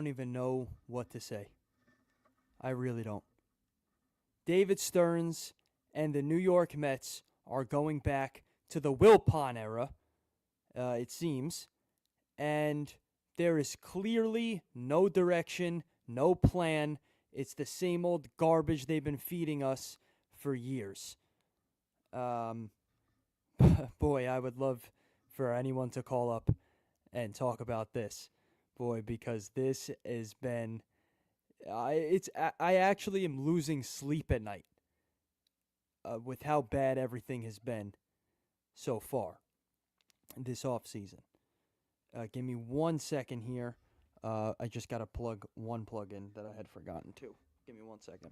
don't even know what to say. I really don't. David Stearns and the New York Mets are going back to the Wilpon era, it seems, and there is clearly no direction, no plan. It's the same old garbage they've been feeding us for years. Boy, I would love for anyone to call up and talk about this. Boy, because this has been... I actually am losing sleep at night with how bad everything has been so far this offseason. Give me 1 second here. I just got to plug one plug in that I had forgotten to. Give me 1 second.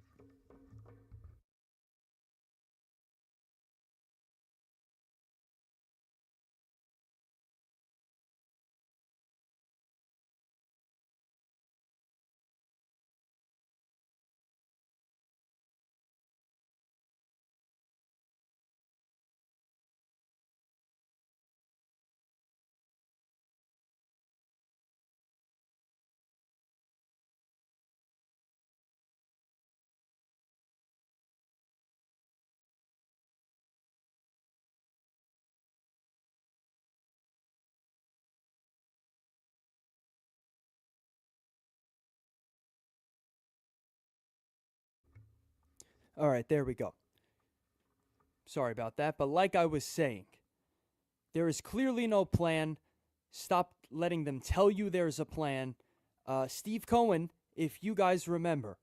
All right, there we go. Sorry about that, but like I was saying, there is clearly no plan. Stop letting them tell you there's a plan. Steve Cohen, if you guys remember,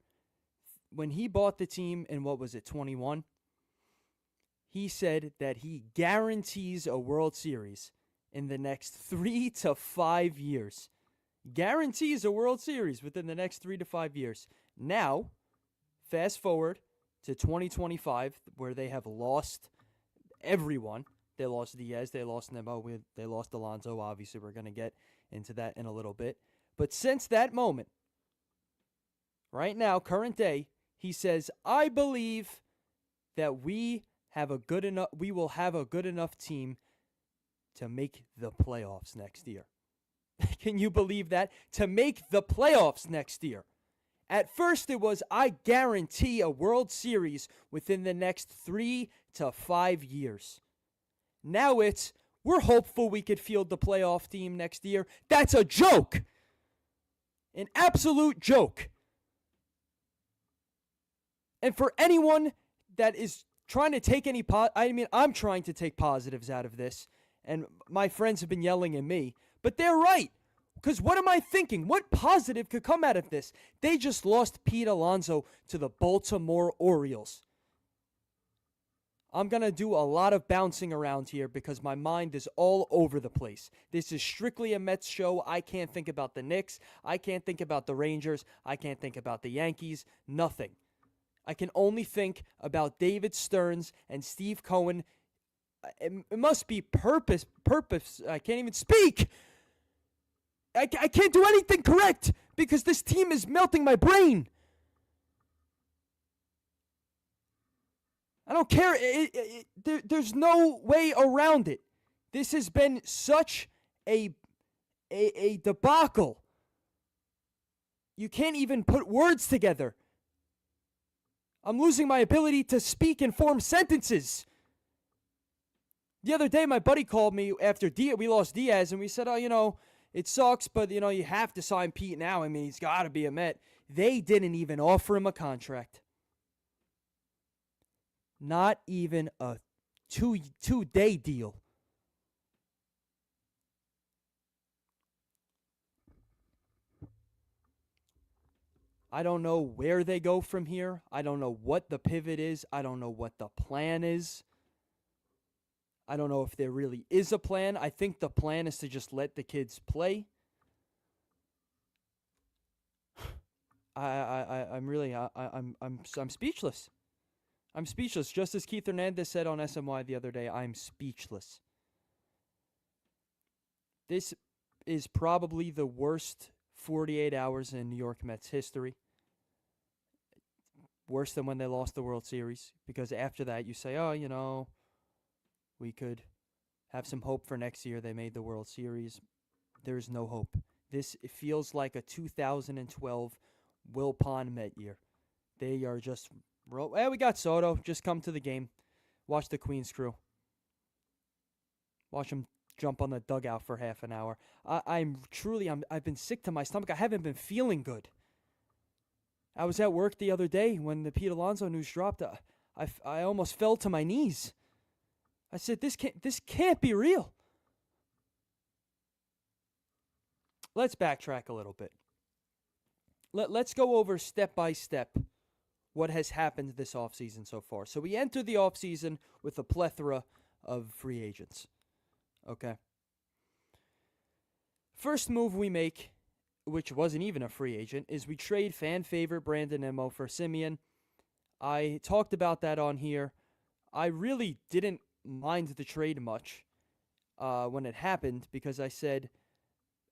when he bought the team in, 21? He said that he guarantees a World Series in the next 3 to 5 years. Guarantees a World Series within the next 3 to 5 years. Now, fast forward to 2025, where they have lost everyone. They lost Diaz, they lost Nebo, they lost Alonso. Obviously, we're going to get into that in a little bit. But since that moment, right now, current day, he says, I believe that we will have a good enough team to make the playoffs next year. Can you believe that? To make the playoffs next year. At first it was, I guarantee a World Series within the next 3 to 5 years. Now it's, we're hopeful we could field the playoff team next year. That's a joke. An absolute joke. And for anyone that is trying to take I'm trying to take positives out of this, and my friends have been yelling at me, but they're right. Because what am I thinking? What positive could come out of this? They just lost Pete Alonso to the Baltimore Orioles. I'm going to do a lot of bouncing around here because my mind is all over the place. This is strictly a Mets show. I can't think about the Knicks. I can't think about the Rangers. I can't think about the Yankees. Nothing. I can only think about David Stearns and Steve Cohen. It must be purpose. I can't even speak. I can't do anything correct because this team is melting my brain. I don't care. There's no way around it. This has been such a debacle. You can't even put words together. I'm losing my ability to speak and form sentences. The other day, my buddy called me after we lost Diaz, and we said, it sucks, but, you have to sign Pete now. I mean, he's got to be a Met. They didn't even offer him a contract. Not even a two-day deal. I don't know where they go from here. I don't know what the pivot is. I don't know what the plan is. I don't know if there really is a plan. I think the plan is to just let the kids play. I'm speechless. I'm speechless. Just as Keith Hernandez said on SMY the other day, I'm speechless. This is probably the worst 48 hours in New York Mets history. Worse than when they lost the World Series. Because after that, you say, we could have some hope for next year. They made the World Series. There's no hope. It feels like a 2012 Wilpon Met year. They are just, we got Soto. Just come to the game. Watch the Queens crew. Watch them jump on the dugout for half an hour. I've been sick to my stomach. I haven't been feeling good. I was at work the other day when the Pete Alonso news dropped. I almost fell to my knees. I said, this can't be real. Let's backtrack a little bit. Let's go over step by step what has happened this offseason so far. So we enter the offseason with a plethora of free agents. Okay. First move we make, which wasn't even a free agent, is we trade fan favorite Brandon Nimmo for Simeon. I talked about that on here. I really didn't mind the trade much when it happened because I said,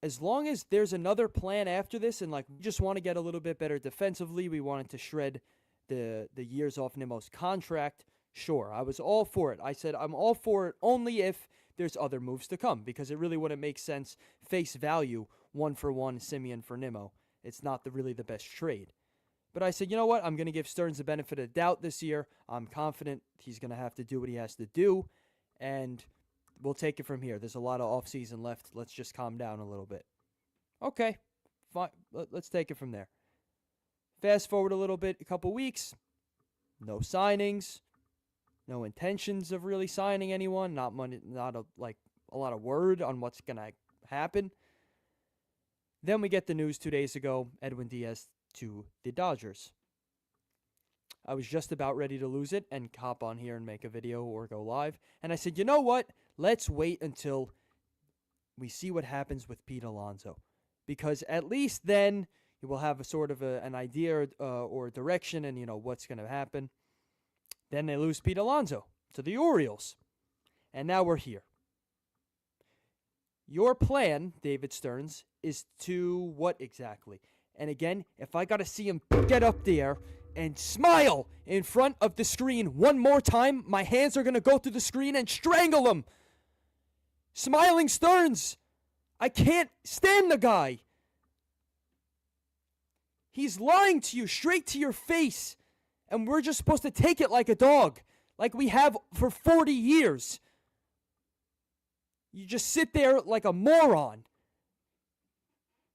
as long as there's another plan after this and we just want to get a little bit better defensively, we wanted to shred the years off Nimmo's contract, sure, I was all for it. I said I'm all for it only if there's other moves to come because it really wouldn't make sense face value 1-for-1 Simeon for Nimmo. It's not really the best trade. But I said, you know what? I'm going to give Stearns the benefit of the doubt this year. I'm confident he's going to have to do what he has to do, and we'll take it from here. There's a lot of offseason left. Let's just calm down a little bit. Okay, fine. Let's take it from there. Fast forward a little bit, a couple weeks, no signings, no intentions of really signing anyone, not a lot of word on what's going to happen. Then we get the news 2 days ago, Edwin Diaz to the Dodgers. I was just about ready to lose it and hop on here and make a video or go live. And I said, you know what? Let's wait until we see what happens with Pete Alonso. Because at least then you will have a sort of an idea or direction and what's going to happen. Then they lose Pete Alonso to the Orioles. And now we're here. Your plan, David Stearns, is to what exactly? And again, if I got to see him get up there and smile in front of the screen one more time, my hands are going to go through the screen and strangle him. Smiling Stearns. I can't stand the guy. He's lying to you straight to your face. And we're just supposed to take it like a dog. Like we have for 40 years. You just sit there like a moron.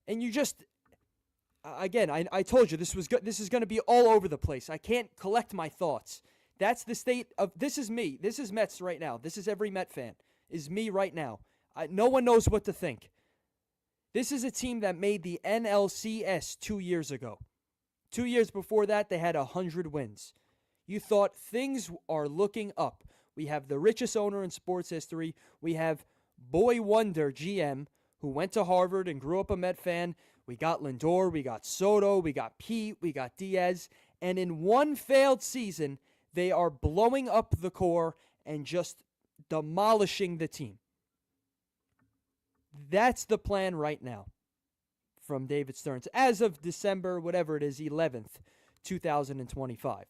And you just... Again, I told you this is going to be all over the place. I can't collect my thoughts. That's the state of... This is me. This is Mets right now. This is every Met fan. Is me right now. No one knows what to think. This is a team that made the NLCS 2 years ago. 2 years before that, they had 100 wins. You thought things are looking up. We have the richest owner in sports history. We have Boy Wonder GM, who went to Harvard and grew up a Met fan. We got Lindor, we got Soto, we got Pete, we got Diaz. And in one failed season, they are blowing up the core and just demolishing the team. That's the plan right now from David Stearns. As of December, whatever it is, 11th, 2025.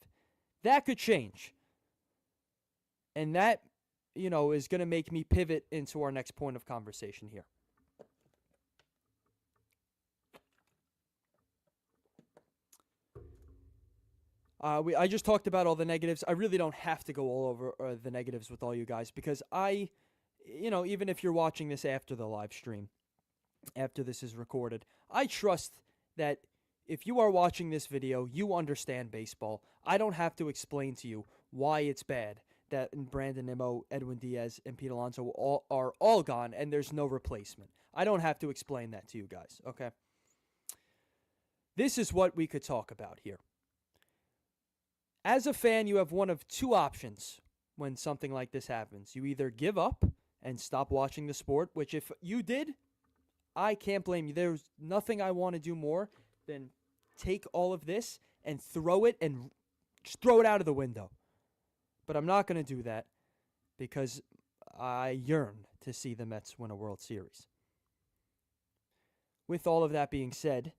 That could change. And that, is going to make me pivot into our next point of conversation here. I just talked about all the negatives. I really don't have to go all over the negatives with all you guys because even if you're watching this after the live stream, after this is recorded, I trust that if you are watching this video, you understand baseball. I don't have to explain to you why it's bad that Brandon Nimmo, Edwin Diaz, and Pete Alonso are all gone and there's no replacement. I don't have to explain that to you guys, okay? This is what we could talk about here. As a fan, you have one of two options when something like this happens. You either give up and stop watching the sport, which if you did, I can't blame you. There's nothing I want to do more than take all of this and throw it out of the window. But I'm not going to do that because I yearn to see the Mets win a World Series. With all of that being said,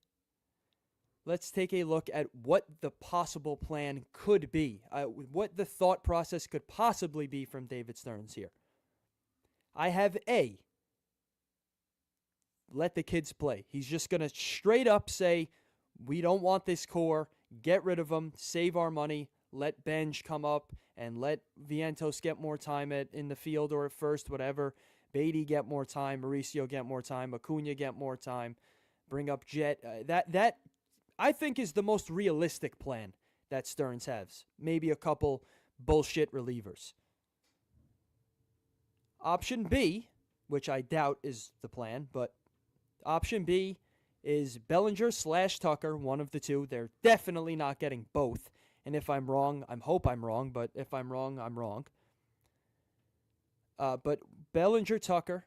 let's take a look at what the possible plan could be, what the thought process could possibly be from David Stearns here. I have A, let the kids play. He's just going to straight up say, we don't want this core. Get rid of them. Save our money. Let Benj come up and let Vientos get more time in the field or at first, whatever. Beatty get more time. Mauricio get more time. Acuna get more time. Bring up Jet. That I think is the most realistic plan that Stearns has. Maybe a couple bullshit relievers. Option B, which I doubt is the plan, but option B is Bellinger/Tucker, one of the two. They're definitely not getting both. And if I'm wrong, I hope I'm wrong, but if I'm wrong, I'm wrong. But Bellinger, Tucker,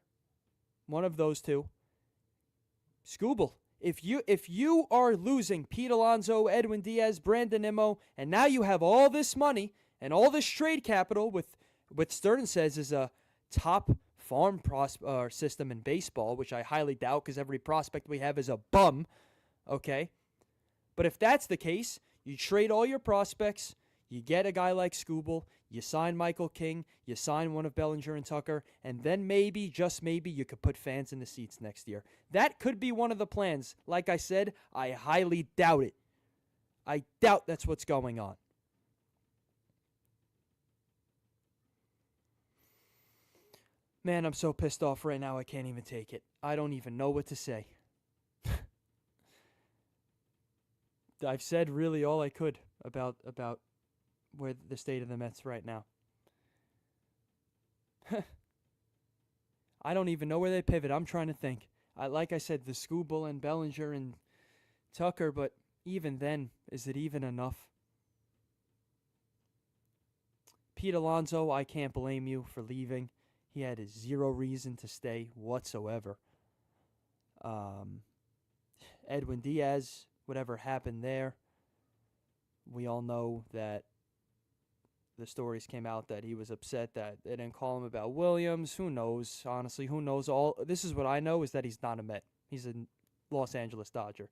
one of those two. Skubal. If you are losing Pete Alonso, Edwin Diaz, Brandon Nimmo, and now you have all this money and all this trade capital with what Stearns says is a top farm system in baseball, which I highly doubt because every prospect we have is a bum, okay? But if that's the case, you trade all your prospects, you get a guy like Skubal, you sign Michael King, you sign one of Bellinger and Tucker, and then maybe, just maybe, you could put fans in the seats next year. That could be one of the plans. Like I said, I highly doubt it. I doubt that's what's going on. Man, I'm so pissed off right now, I can't even take it. I don't even know what to say. I've said really all I could about where the state of the Mets right now. I don't even know where they pivot. I'm trying to think. Like I said, the Skubal and Bellinger and Tucker, but even then, is it even enough? Pete Alonso, I can't blame you for leaving. He had zero reason to stay whatsoever. Edwin Diaz, whatever happened there, we all know that the stories came out that he was upset that they didn't call him about Williams. Who knows? Honestly, who knows? This is what I know is that he's not a Met. He's a Los Angeles Dodger.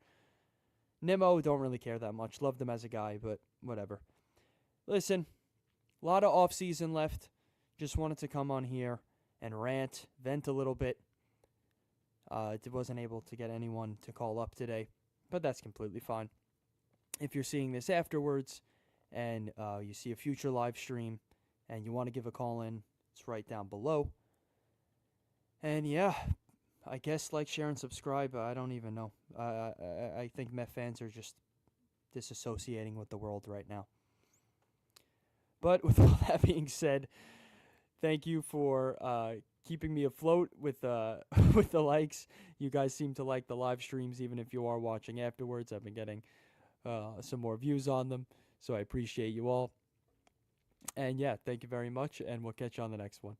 Nimmo, don't really care that much. Loved him as a guy, but whatever. Listen, a lot of offseason left. Just wanted to come on here and rant, vent a little bit. Wasn't able to get anyone to call up today, but that's completely fine. If you're seeing this afterwards and you see a future live stream and you want to give a call in, it's right down below. And yeah, I guess like, share, and subscribe. I don't even know. I think Met fans are just disassociating with the world right now. But with all that being said, thank you for keeping me afloat with the likes. You guys seem to like the live streams, even if you are watching afterwards. I've been getting some more views on them, so I appreciate you all. And yeah, thank you very much, and we'll catch you on the next one.